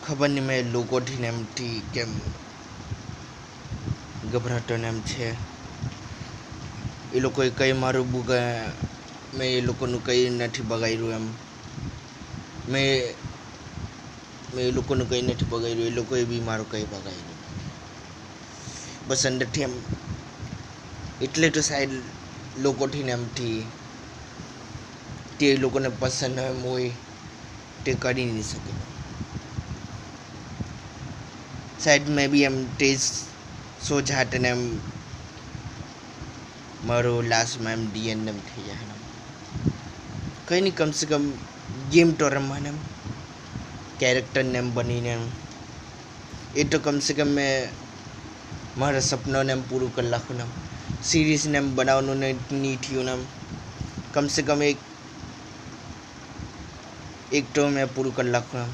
ખબર નહીં મેં લોકોથી ને એમથી કેમ ગભરાટો ને એમ છે. એ લોકોએ કંઈ મારું મેં એ લોકોનું કંઈ નથી બગાડ્યું એમ. મેં એ લોકોનું કંઈ નથી બગાડ્યું, એ લોકોએ બી મારું કંઈ બગાડ્યું. બસ અંદરથી એમ એટલે તો સાહેબ લોકોથી ને એમથી તે લોકોને પસંદ એમ હોય તે કરી નહીં શકે. સાહેબ મેં બી એમ ટેસ્ટ સોચ ને એમ મારો લાસ્ટમાં એમ ડીએન એમ થઈ જાય. કંઈ નહીં, કમસે કમ ગેમ તો રમવાને એમ કેરેક્ટરને એમ બનીને એમ એ તો કમસે કમ મેં મારા સપનાને એમ પૂરું કરી નાખું ને એમ સિરીઝને એમ બનાવવાનું નહીં થયું ને એમ કમસે કમ એક તો મેં પૂરું કરી નાખું એમ.